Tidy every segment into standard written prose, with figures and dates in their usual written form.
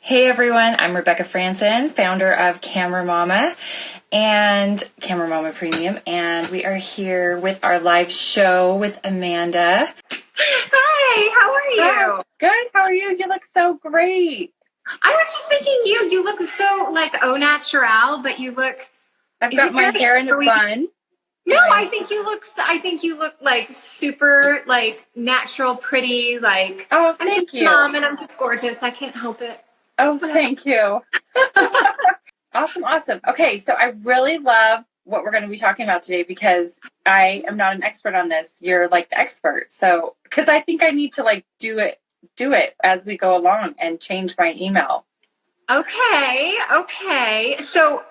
Hey everyone, I'm Rebecca Franson, founder of Camera Mama and Camera Mama Premium, and we are here with our live show with Amanda. Hi, how are you? Oh, good, how are you? You look so great. I was just thinking you look so like au naturel, but you look. I've got my hair in a bun. No, I think you look like super like natural, pretty, like Oh, I'm thank just you. mom and I'm just gorgeous. I can't help it. Oh, thank you. Awesome. Okay, so I really love what we're going to be talking about today because I am not an expert on this. You're like the expert. So, because I think I need to like do it as we go along and change my email. Okay. So,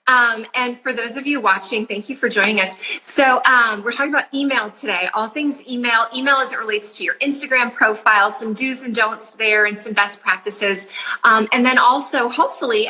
and for those of you watching, thank you for joining us. So, we're talking about email today, all things email as it relates to your Instagram profile, some do's and don'ts there and some best practices. And then also, hopefully,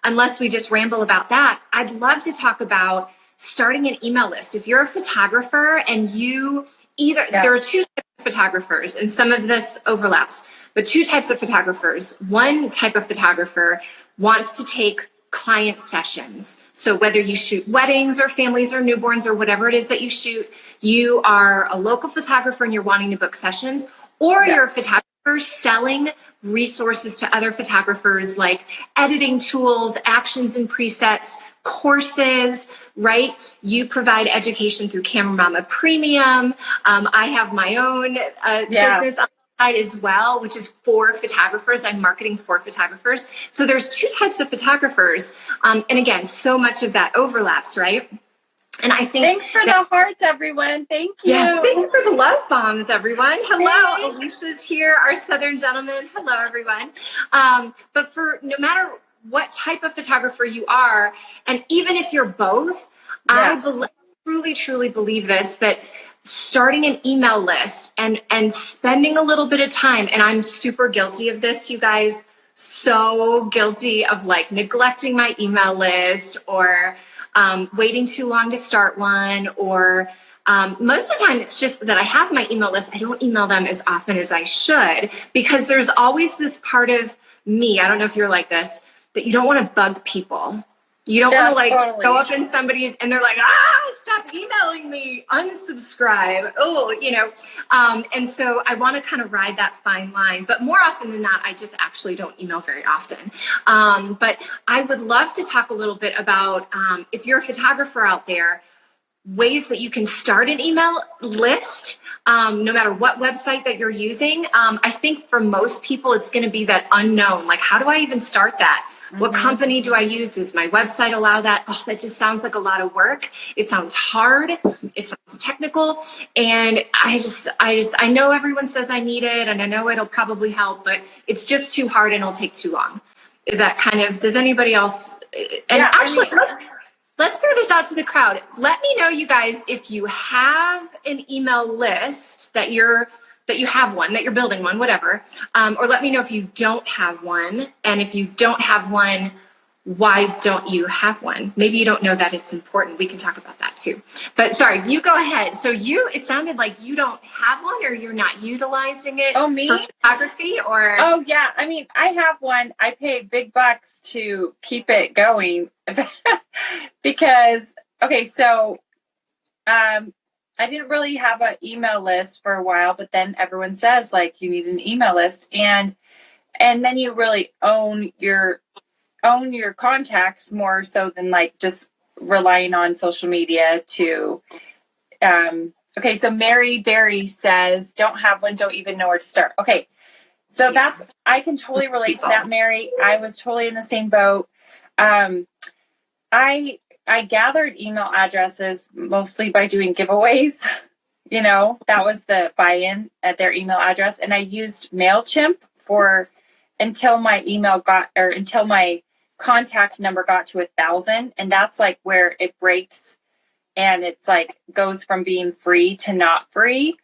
unless we just ramble about that, I'd love to talk about starting an email list. If you're a photographer and there are two types of photographers, and some of this overlaps, but two types of photographers. One type of photographer wants to take client sessions. So whether you shoot weddings or families or newborns or whatever it is that you shoot, you are a local photographer and you're wanting to book sessions, or you're a photographer selling resources to other photographers like editing tools, actions and presets, courses, right? You provide education through Camera Mama Premium. I have my own business on the side as well, which is for photographers. I'm marketing for photographers. So there's two types of photographers. And again, so much of that overlaps, right? And I think thanks for the hearts, everyone. Thank you. Yes, thank you for the love bombs, everyone. Hello, Alicia's here, our Southern gentleman. Hello, everyone. But for no matter what type of photographer you are, and even if you're both, I truly believe this, that starting an email list and spending a little bit of time, and I'm super guilty of this, you guys, so guilty of like neglecting my email list or waiting too long to start one, or most of the time it's just that I have my email list. I don't email them as often as I should because there's always this part of me, I don't know if you're like this, that you don't want to bug people. You don't want to go up in somebody's and they're like, stop emailing me, unsubscribe. And so I want to kind of ride that fine line. But more often than not, I just actually don't email very often. But I would love to talk a little bit about, if you're a photographer out there, ways that you can start an email list, no matter what website that you're using. I think for most people, it's going to be that unknown. Like, how do I even start that? What company do I use? Does my website allow that? Oh, that just sounds like a lot of work. It sounds hard. It sounds technical. And I know everyone says I need it and I know it'll probably help, but it's just too hard and it'll take too long. Is that kind of, does anybody else? And let's throw this out to the crowd. Let me know, you guys, if you have an email list that you have one, that you're building one, whatever. Or let me know if you don't have one. And if you don't have one, why don't you have one? Maybe you don't know that it's important. We can talk about that too. But sorry, you go ahead. So it sounded like you don't have one or you're not utilizing it for photography or? Oh yeah. I have one. I pay big bucks to keep it going because, I didn't really have an email list for a while, but then everyone says like you need an email list and then you really own your contacts more so than like just relying on social media to so Mary Berry says don't have one, don't even know where to start. Okay. So I can totally relate to that, Mary. I was totally in the same boat. I gathered email addresses mostly by doing giveaways. That was the buy-in at their email address. And I used MailChimp until my contact number got to 1,000. And that's like where it breaks and it's like goes from being free to not free.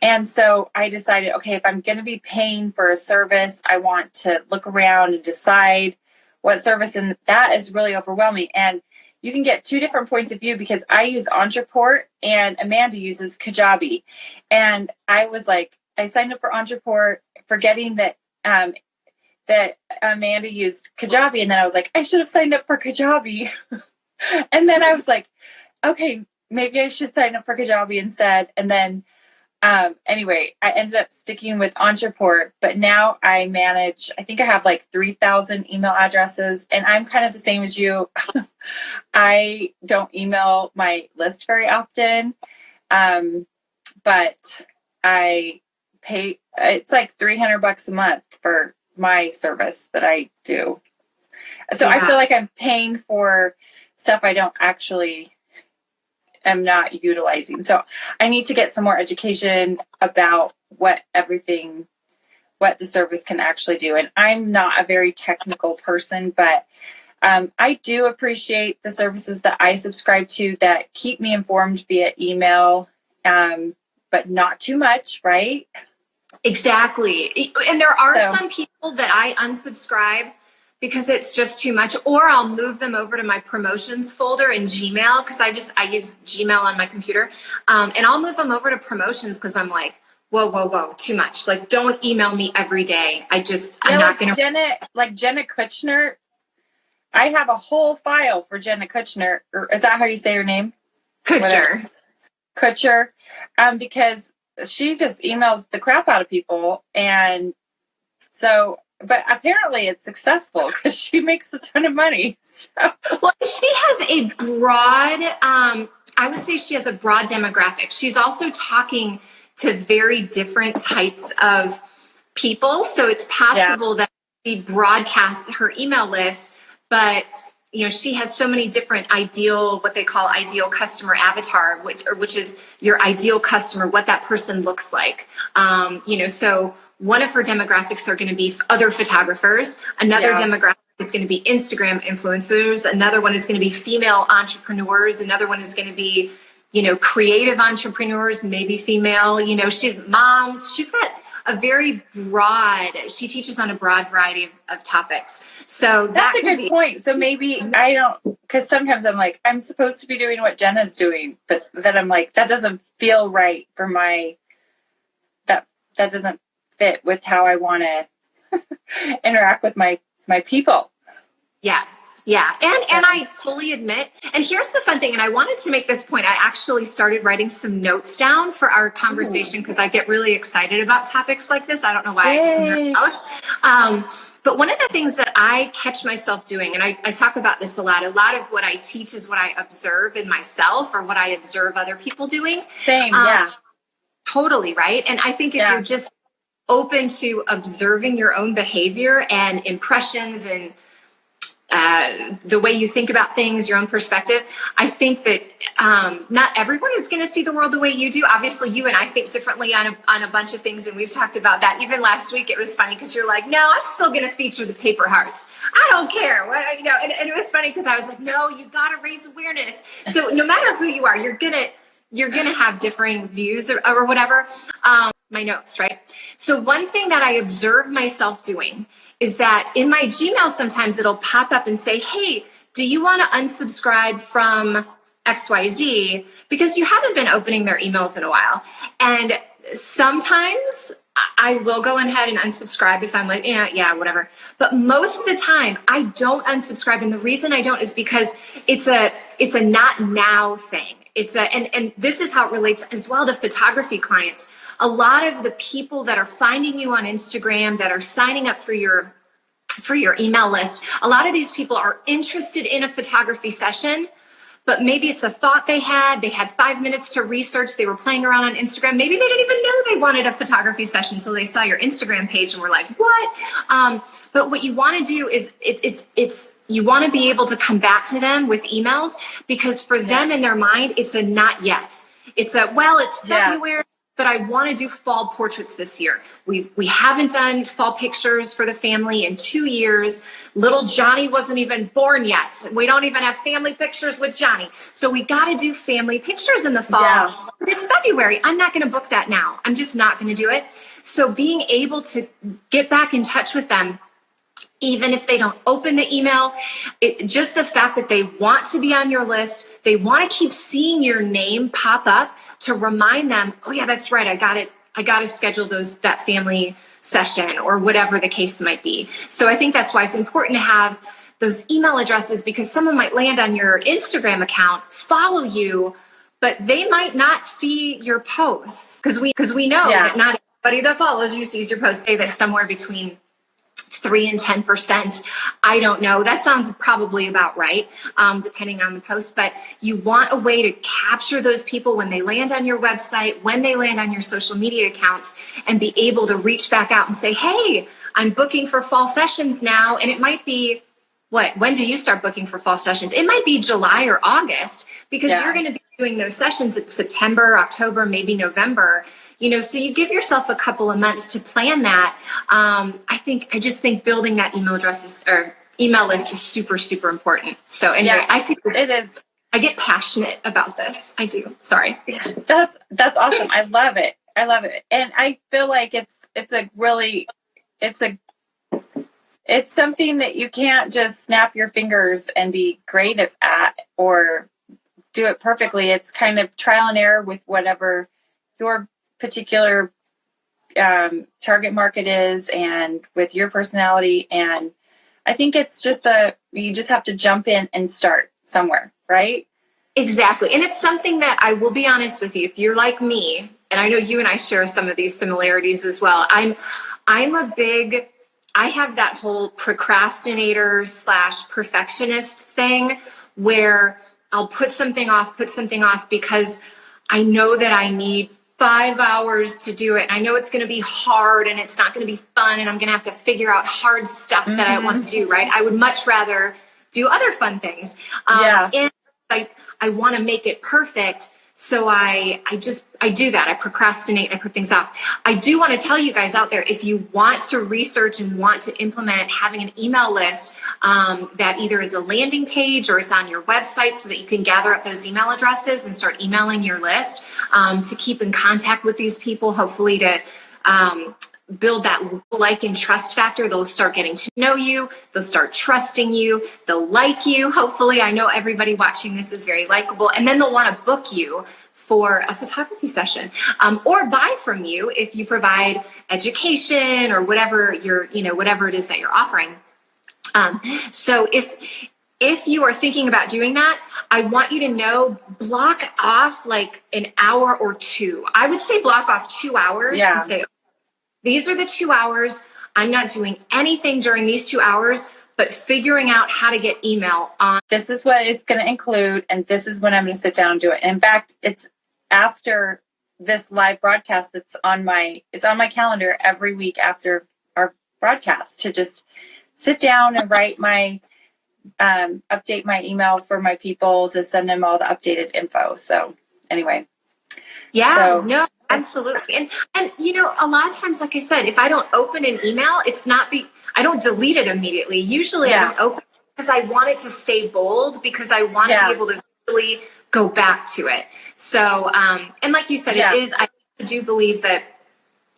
And so I decided, okay, if I'm going to be paying for a service, I want to look around and decide what service. And that is really overwhelming. And you can get two different points of view because I use Entreport and Amanda uses Kajabi. And I was like, I signed up for Entreport forgetting that that Amanda used Kajabi, and then I was like, I should have signed up for Kajabi. And then I was like, okay, maybe I should sign up for Kajabi instead. And then anyway, I ended up sticking with Entreport, but now I manage, I think I have like 3,000 email addresses, and I'm kind of the same as you. I don't email my list very often, but I pay, it's like $300 a month for my service that I do. So I feel like I'm paying for stuff I don't actually am not utilizing. So I need to get some more education about what the service can actually do. And I'm not a very technical person, but I do appreciate the services that I subscribe to that keep me informed via email, but not too much, right? Exactly. And there are some people that I unsubscribe because it's just too much, or I'll move them over to my promotions folder in Gmail, because I use Gmail on my computer, and I'll move them over to promotions because I'm like, whoa, too much. Like, don't email me every day. I'm not going to. Like Jenna Kutchner, I have a whole file for Jenna Kutchner. Or is that how you say her name? Kutcher. Because she just emails the crap out of people, and so. But apparently it's successful because she makes a ton of money. So. Well, she has a broad, I would say she has a broad demographic. She's also talking to very different types of people. So it's possible that she broadcasts her email list, but she has so many different what they call ideal customer avatar, which is your ideal customer, what that person looks like. So one of her demographics are going to be other photographers. Another demographic is going to be Instagram influencers. Another one is going to be female entrepreneurs. Another one is going to be, creative entrepreneurs, maybe female. She's moms. She's got a very she teaches on a broad variety of topics. So that's a good point. So maybe I don't, because sometimes I'm like, I'm supposed to be doing what Jenna's doing, but then I'm like, that doesn't feel right for that doesn't fit with how I want to interact with my people. Yes. Yeah. And I fully admit, and here's the fun thing, and I wanted to make this point. I actually started writing some notes down for our conversation because I get really excited about topics like this. I don't know why. I just nerd out. But one of the things that I catch myself doing, and I talk about this a lot of what I teach is what I observe in myself or what I observe other people doing. Same. Yeah. Totally. Right. And I think if you're just open to observing your own behavior and impressions and the way you think about things, your own perspective, I think that not everyone is going to see the world the way you do. Obviously, you and I think differently on a bunch of things, and we've talked about that. Even last week, it was funny because you're like, no, I'm still going to feature the paper hearts. I don't care. And it was funny because I was like, no, you got to raise awareness. So no matter who you are, you're gonna have differing views or whatever. My notes, right? So one thing that I observe myself doing is that in my Gmail, sometimes it'll pop up and say, hey, do you want to unsubscribe from XYZ? Because you haven't been opening their emails in a while. And sometimes I will go ahead and unsubscribe if I'm like, yeah, whatever. But most of the time I don't unsubscribe. And the reason I don't is because it's a not now thing. And this is how it relates as well to photography clients. A lot of the people that are finding you on Instagram, that are signing up for your email list, a lot of these people are interested in a photography session, but maybe it's a thought they had 5 minutes to research. They were playing around on Instagram. Maybe they didn't even know they wanted a photography session until they saw your Instagram page and were like, what? But what you want to do is you want to be able to come back to them with emails, because for them in their mind, it's a not yet. It's it's February, but I want to do fall portraits this year. We haven't done fall pictures for the family in 2 years. Little Johnny wasn't even born yet. We don't even have family pictures with Johnny. So we got to do family pictures in the fall. Yeah. It's February. I'm not going to book that now. I'm just not going to do it. So being able to get back in touch with them, even if they don't open the email, just the fact that they want to be on your list, they want to keep seeing your name pop up to remind them, oh yeah, that's right. I got to schedule that family session or whatever the case might be. So I think that's why it's important to have those email addresses, because someone might land on your Instagram account, follow you, but they might not see your posts, because we know that not everybody that follows you sees your posts. Say that somewhere between 3 and 10%. I don't know. That sounds probably about right, depending on the post. But you want a way to capture those people when they land on your website, when they land on your social media accounts, and be able to reach back out and say, hey, I'm booking for fall sessions now. And it might be, when do you start booking for fall sessions? It might be July or August, because you're going to be doing those sessions in September, October, maybe November. So you give yourself a couple of months to plan that. I just think building that email list is super, super important. So anyway, it is. I get passionate about this. I do. Sorry. Yeah, that's awesome. I love it. And I feel like it's something that you can't just snap your fingers and be great at or do it perfectly. It's kind of trial and error with whatever your particular target market is and with your personality. And I think it's you just have to jump in and start somewhere, right? Exactly. And it's something that, I will be honest with you, if you're like me, and I know you and I share some of these similarities as well. I have that whole procrastinator / perfectionist thing where I'll put something off because I know that I need 5 hours to do it. I know it's going to be hard and it's not going to be fun, and I'm going to have to figure out hard stuff that I want to do, right? I would much rather do other fun things. And I want to make it perfect. So I do that. I procrastinate. I put things off. I do want to tell you guys out there, if you want to research and want to implement having an email list that either is a landing page or it's on your website, so that you can gather up those email addresses and start emailing your list to keep in contact with these people, hopefully to build that like and trust factor. They'll start getting to know you. They'll start trusting you. They'll like you. Hopefully, I know everybody watching this is very likable. And then they'll want to book you for a photography session or buy from you if you provide education or whatever whatever it is that you're offering. So if you are thinking about doing that, I want you to know, block off like an hour or two. I would say block off 2 hours and say, these are the 2 hours. I'm not doing anything during these 2 hours, but figuring out how to get email on. This is what it's going to include, and this is when I'm going to sit down and do it. And in fact, it's after this live broadcast it's on my calendar every week after our broadcast to just sit down and write my update my email for my people to send them all the updated info. So anyway. No, absolutely. And a lot of times, like I said, if I don't open an email, I don't delete it immediately. Usually I don't open it because I want it to stay bold, because I want to be able to really go back to it. So, and like you said, I do believe that,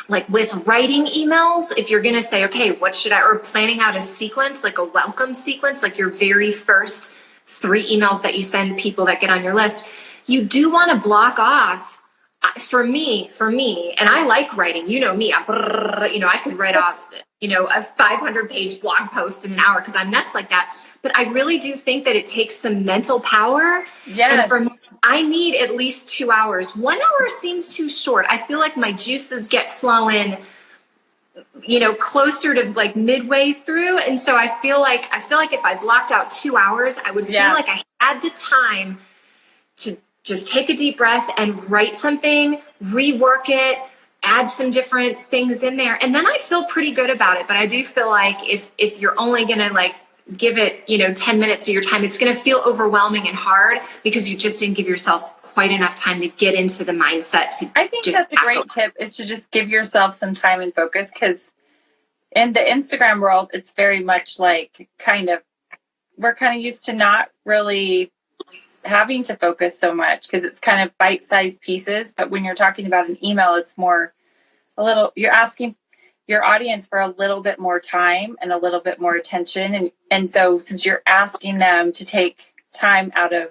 like with writing emails, if you're going to say, okay, or planning out a sequence, like a welcome sequence, like your very first 3 emails that you send people that get on your list, you do want to block off. For me, and I like writing, me, I could write off, a 500-page blog post in an hour because I'm nuts like that. But I really do think that it takes some mental power. Yes. And for me, I need at least 2 hours. 1 hour seems too short. I feel like my juices get flowing, closer to like midway through. And so I feel like if I blocked out 2 hours, I would feel like I had the time to just take a deep breath and write something, rework it, add some different things in there. And then I feel pretty good about it. But I do feel like if you're only going to like give it, 10 minutes of your time, it's going to feel overwhelming and hard because you just didn't give yourself quite enough time to get into the mindset to I think that's a great tip, is to just give yourself some time and focus, because in the Instagram world, it's very much like we're kind of used to not really having to focus so much because it's kind of bite-sized pieces. But when you're talking about an email, it's more you're asking your audience for a little bit more time and a little bit more attention. And so since you're asking them to take time out of,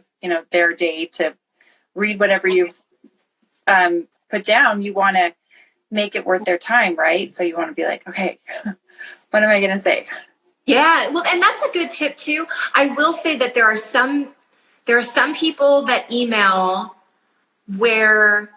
their day to read whatever you've put down, you want to make it worth their time, right? So you want to be like, okay, what am I going to say? Yeah, well, and that's a good tip too. I will say that there are some people that email where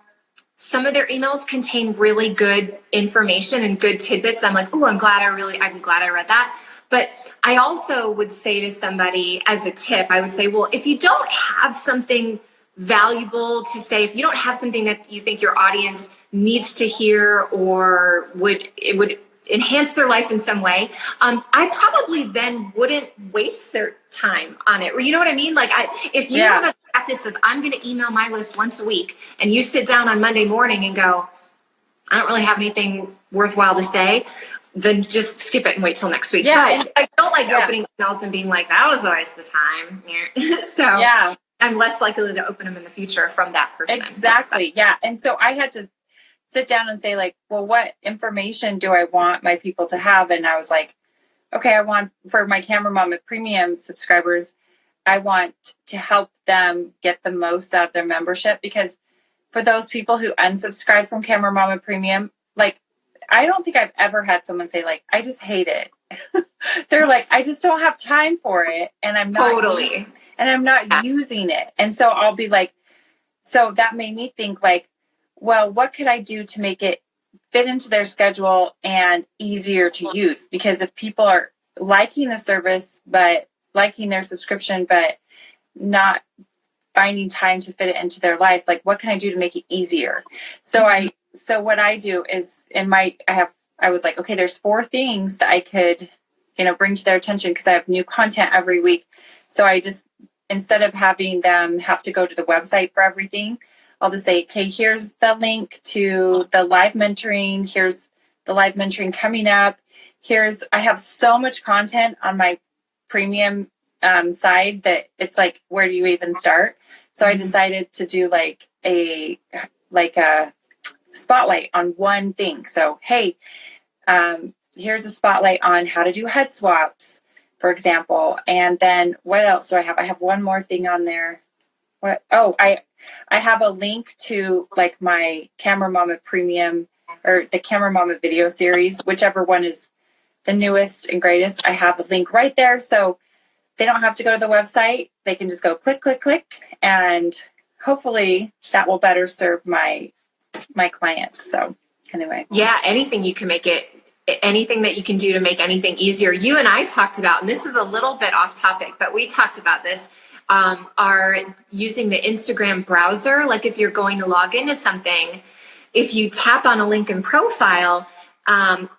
some of their emails contain really good information and good tidbits. I'm like, oh, I'm glad I read that. But I also would say to somebody as a tip, I would say, well, if you don't have something valuable to say, if you don't have something that you think your audience needs to hear or would enhance their life in some way, I probably then wouldn't waste their time on it. Or you know what I mean? Like if you have a practice of I'm going to email my list once a week and you sit down on Monday morning and go, I don't really have anything worthwhile to say, then just skip it and wait till next week. Yeah, but I don't like opening emails and being like, that was a waste of time. So I'm less likely to open them in the future from that person. Exactly. Yeah. And so I had to sit down and say like, well, what information do I want my people to have? And I was like, okay, I want for my Camera Mama Premium subscribers, I want to help them get the most out of their membership, because for those people who unsubscribe from Camera Mama Premium, like, I don't think I've ever had someone say like, I just hate it. They're like, I just don't have time for it. And I'm not using it. And so I'll be like, so that made me think like, well, what could I do to make it fit into their schedule and easier to use? Because if people are liking the service, but liking their subscription, but not finding time to fit it into their life, like what can I do to make it easier? So what I do is I was like, okay, there's 4 things that I could, bring to their attention, because I have new content every week. So I just, instead of having them have to go to the website for everything, I'll just say, okay, here's the link to the live mentoring. Here's the live mentoring coming up. I have so much content on my premium side that it's like, where do you even start? So I decided to do like a spotlight on one thing. So, hey, here's a spotlight on how to do head swaps, for example. And then what else do I have? I have one more thing on there. I have a link to like my Camera Mama Premium or the Camera Mama video series, whichever one is the newest and greatest. I have a link right there. So they don't have to go to the website. They can just go click, click, click. And hopefully that will better serve my clients. So anyway. Yeah. Anything that you can do to make anything easier. You and I talked about, and this is a little bit off topic, but we talked about this, are using the Instagram browser. Like if you're going to log into something, if you tap on a link in profile,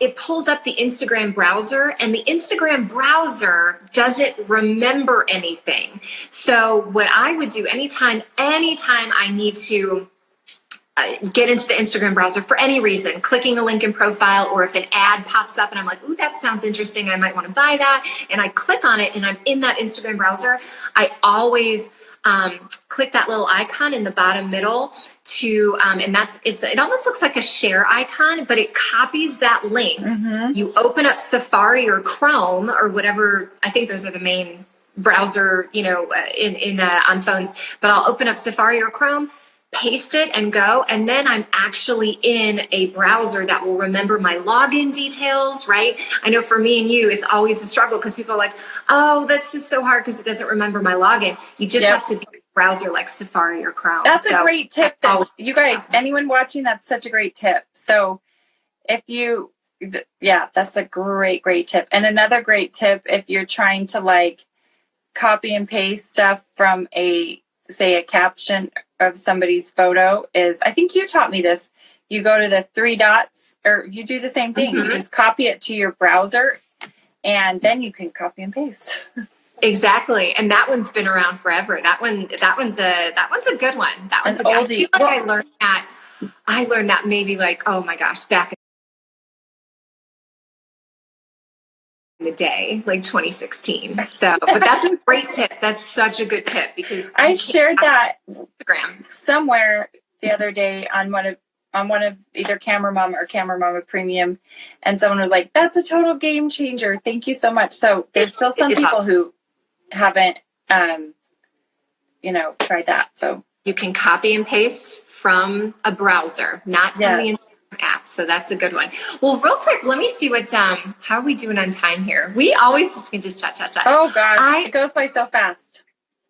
it pulls up the Instagram browser, and the Instagram browser doesn't remember anything. So what I would do anytime I need to get into the Instagram browser for any reason, clicking a link in profile, or if an ad pops up and I'm like, ooh, that sounds interesting, I might want to buy that, and I click on it and I'm in that Instagram browser, I always click that little icon in the bottom middle to, and it almost looks like a share icon, but it copies that link. Mm-hmm. You open up Safari or Chrome or whatever, I think those are the main browser, on phones, but I'll open up Safari or Chrome, paste it and go, and then I'm actually in a browser that will remember my login details, right? I know for me and you, it's always a struggle because people are like, oh, that's just so hard because it doesn't remember my login. You just have to be in a browser like Safari or Chrome. That's a great tip. You guys, anyone watching, that's such a great tip. So that's a great, great tip. And another great tip, if you're trying to like copy and paste stuff from a caption of somebody's photo, is, I think you taught me this. You go to the 3 dots, or you do the same thing. Mm-hmm. You just copy it to your browser, and then you can copy and paste. Exactly, and that one's been around forever. That one's a good one. That one's an oldie. I learned that maybe like, oh my gosh, back in the day, like 2016. So, but that's a great tip. That's such a good tip, because I shared that Instagram somewhere the other day on one of either Camera Mama or Camera Mama Premium, and someone was like, "That's a total game changer. Thank you so much." So there's still some people who haven't, tried that. So you can copy and paste from a browser, not from the Instagram app. So that's a good one. Well, real quick, let me see what, how are we doing on time here? We always just can just chat. Oh gosh, it goes by so fast.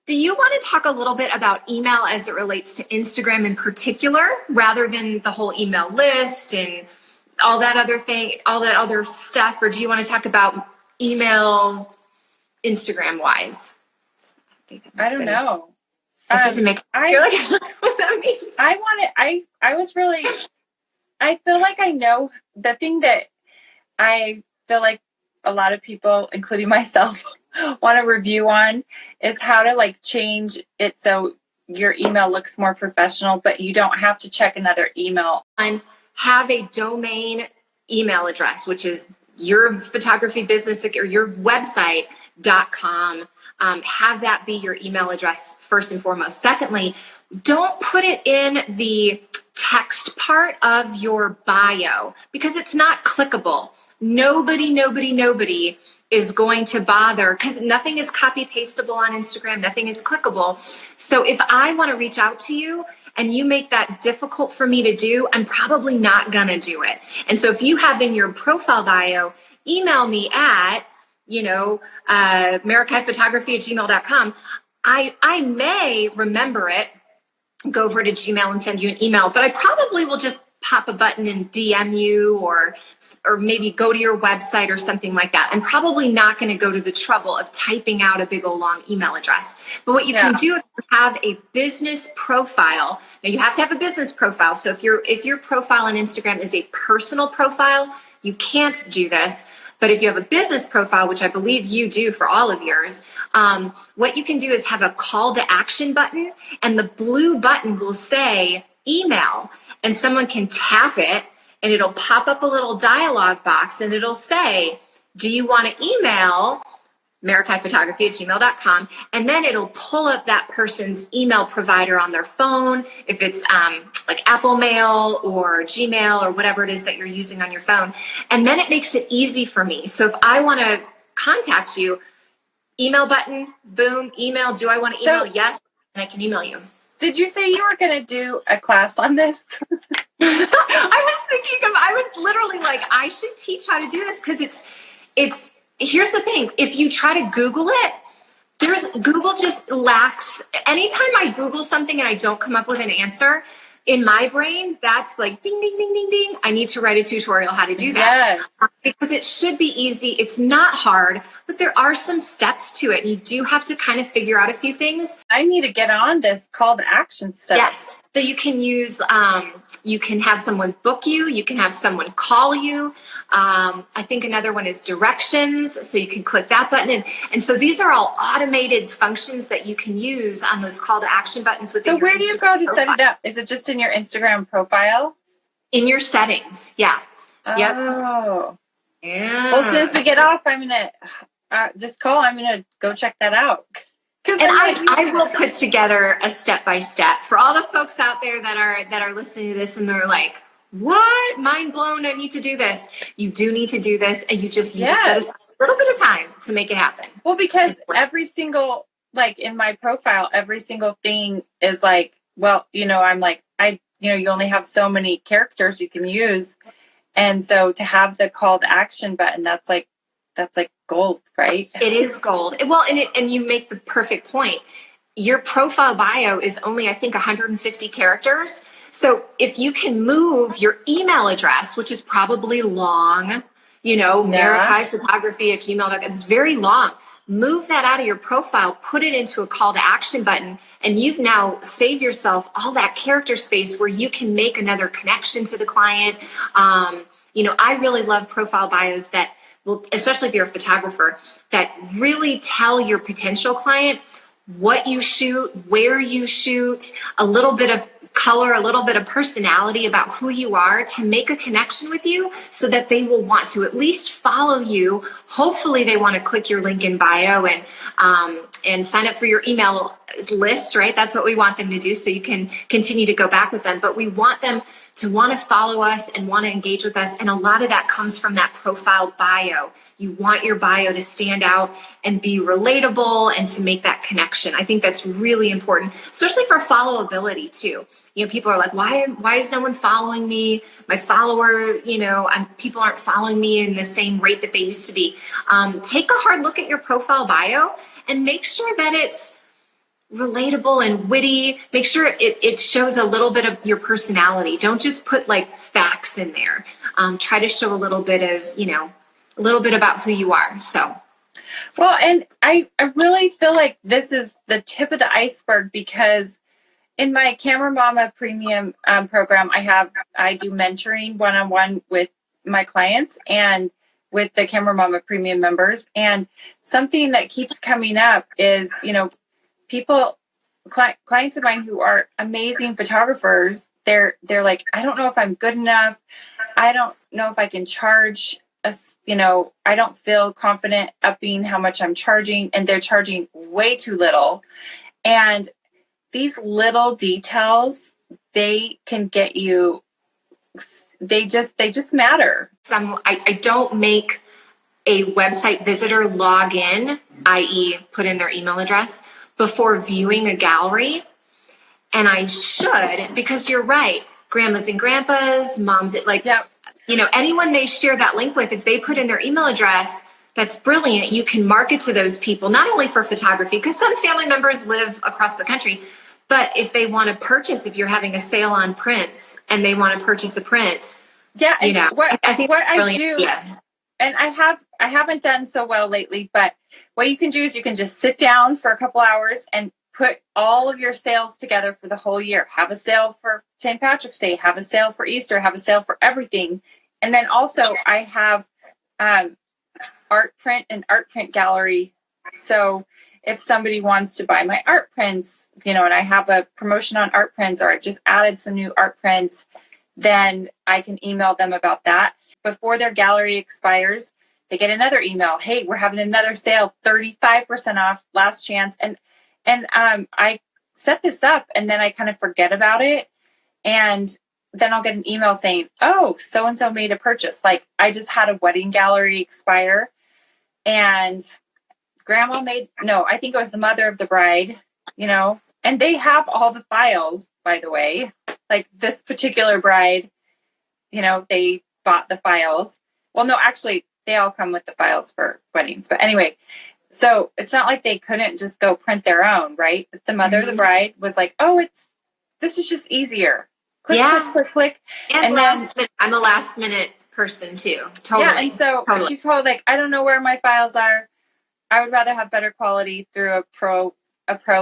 Do you want to talk a little bit about email as it relates to Instagram in particular, rather than the whole email list and all that other stuff? Or do you want to talk about email Instagram wise? I don't know. That doesn't make I like what that means. I feel like I know the thing that I feel like a lot of people, including myself, want to review on is how to like change it so your email looks more professional, but you don't have to check another email. And have a domain email address, which is your photography business or your website.com. Have that be your email address first and foremost. Secondly, don't put it in the text part of your bio because it's not clickable. Nobody is going to bother because nothing is copy pastable on Instagram. Nothing is clickable. So if I want to reach out to you and you make that difficult for me to do, I'm probably not going to do it. And so if you have in your profile bio, email me at, marikaiphotography@gmail.com. I may remember it, go over to Gmail and send you an email, but I probably will just pop a button and DM you or maybe go to your website or something like that. I'm probably not going to go to the trouble of typing out a big old long email address. But what you can do if you have a business profile, now you have to have a business profile. So if your profile on Instagram is a personal profile, you can't do this. But if you have a business profile, which I believe you do for all of yours, what you can do is have a call to action button, and the blue button will say email, and someone can tap it and it'll pop up a little dialog box and it'll say, do you want to email marikaiphotography@gmail.com? And then it'll pull up that person's email provider on their phone, if it's like Apple Mail or Gmail or whatever it is that you're using on your phone. And then it makes it easy for me. So if I want to contact you, email button, boom, email. Do I want to email? Yes. And I can email you. Did you say you were going to do a class on this? I was literally like, I should teach how to do this because it's, here's the thing. If you try to Google it, Google just lacks, anytime I Google something and I don't come up with an answer, in my brain, that's like ding, ding, ding, ding, ding. I need to write a tutorial how to do that. Yes. Because it should be easy. It's not hard, but there are some steps to it. You do have to kind of figure out a few things. I need to get on this call to action stuff. Yes. So you can use, you can have someone book you. You can have someone call you. I think another one is directions. So you can click that button. And so these are all automated functions that you can use on those call to action buttons within your Instagram. So where do you go to set it up? Is it just in your Instagram profile? In your settings. Yeah. Oh. Yep. Yeah. Well, as soon as we get off, I'm going to go check that out. And I will put together a step-by-step for all the folks out there that are listening to this and they're like, what? Mind blown, I need to do this. You do need to do this, and you just need to set aside a little bit of time to make it happen. Well, because every single, like in my profile, every single thing is like, well, I'm like, you only have so many characters you can use. And so to have the call to action button, that's like gold, right? It is gold. Well, and you make the perfect point. Your profile bio is only, I think, 150 characters. So if you can move your email address, which is probably long, marikaiphotography@gmail.com, it's very long. Move that out of your profile, put it into a call to action button, and you've now saved yourself all that character space where you can make another connection to the client. I really love profile bios that, well, especially if you're a photographer, that really tell your potential client what you shoot, where you shoot, a little bit of color, a little bit of personality about who you are to make a connection with you so that they will want to at least follow you. Hopefully they want to click your link in bio and sign up for your email list, right? That's what we want them to do so you can continue to go back with them. But we want them to want to follow us and want to engage with us. And a lot of that comes from that profile bio. You want your bio to stand out and be relatable and to make that connection. I think that's really important, especially for followability too. You know, people are like, why is no one following me? My follower, people aren't following me in the same rate that they used to be. Take a hard look at your profile bio and make sure that it's relatable and witty. Make sure it shows a little bit of your personality. Don't just put like facts in there. Try to show a little bit of, a little bit about who you are. So. Well, and I really feel like this is the tip of the iceberg, because in my Camera Mama Premium program, I do mentoring one-on-one with my clients and with the Camera Mama Premium members. And something that keeps coming up is, clients of mine who are amazing photographers, they're like, I don't know if I'm good enough. I don't know if I can charge I don't feel confident upping how much I'm charging, and they're charging way too little. And these little details, they can get you, they just matter. I don't make a website visitor log in, i.e. put in their email address, before viewing a gallery. And I should, because you're right. Grandmas and grandpas, moms, anyone they share that link with, if they put in their email address, that's brilliant. You can market to those people, not only for photography, because some family members live across the country, but if they want to purchase, if you're having a sale on prints and they want to purchase the print, I think what I do, and I haven't done so well lately, but what you can do is you can just sit down for a couple hours and put all of your sales together for the whole year. Have a sale for St. Patrick's Day, have a sale for Easter, have a sale for everything. And then also I have art print and art print gallery. So if somebody wants to buy my art prints, and I have a promotion on art prints, or I've just added some new art prints, then I can email them about that. Before their gallery expires, they get another email. Hey, we're having another sale, 35% off, last chance. And I set this up, and then I kind of forget about it. And then I'll get an email saying, oh, so-and-so made a purchase. Like, I just had a wedding gallery expire, and I think it was the mother of the bride, and they have all the files, by the way. Like, this particular bride, they bought the files. Well, no, actually, they all come with the files for weddings. But anyway, so it's not like they couldn't just go print their own, right? But the mother of the bride was like, oh, this is just easier. Click. And I'm a last minute person too. Totally. Yeah, and so she's probably like, I don't know where my files are. I would rather have better quality through a pro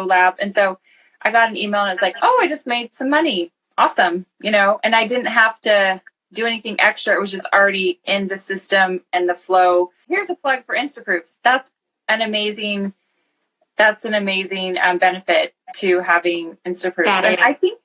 lab. And so I got an email and it's like, oh, I just made some money. Awesome. And I didn't have to do anything extra. It was just already in the system and the flow. Here's a plug for Instaproofs. That's an amazing benefit to having Instaproofs. And I think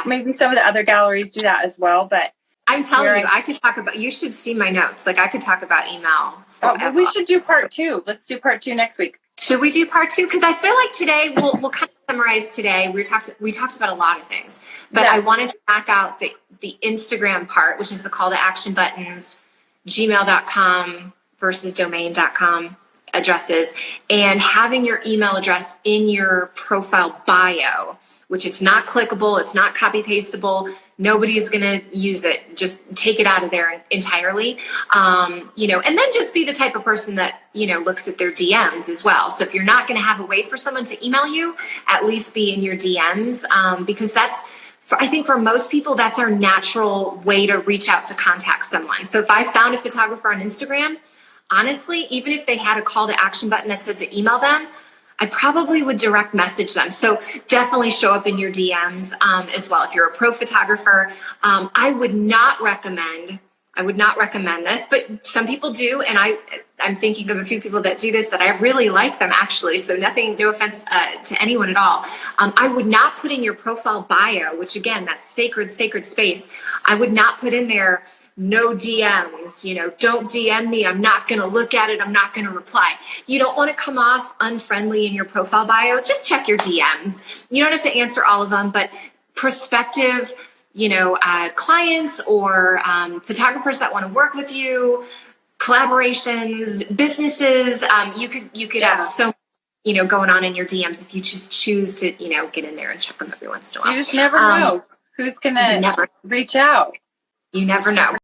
maybe some of the other galleries do that as well, but I'm telling you, I could talk about, you should see my notes. Like, I could talk about email forever. We should do part 2. Let's do part 2 next week. Should we do part 2? Because I feel like today, we'll kind of summarize today. We talked about a lot of things, but yes. I wanted to back out the Instagram part, which is the call to action buttons, gmail.com versus domain.com addresses, and having your email address in your profile bio, which it's not clickable, it's not copy pastable. Nobody's going to use it. Just take it out of there entirely. And then just be the type of person that, looks at their DMs as well. So if you're not going to have a way for someone to email you, at least be in your DMs, because I think for most people, that's our natural way to reach out to contact someone. So if I found a photographer on Instagram, honestly, even if they had a call to action button that said to email them, I probably would direct message them. So definitely show up in your DMs as well. If you're a pro photographer, I would not recommend this, but some people do. And I'm thinking of a few people that do this that I really like them actually. So no offense to anyone at all. I would not put in your profile bio, which again, that's sacred space. I would not put in there, no DMs, don't DM me. I'm not going to look at it. I'm not going to reply. You don't want to come off unfriendly in your profile bio. Just check your DMs. You don't have to answer all of them, but prospective, clients or photographers that want to work with you, collaborations, businesses. You could have so going on in your DMs if you just choose to get in there and check them every once in a while. You just never know who's gonna reach out. You never know.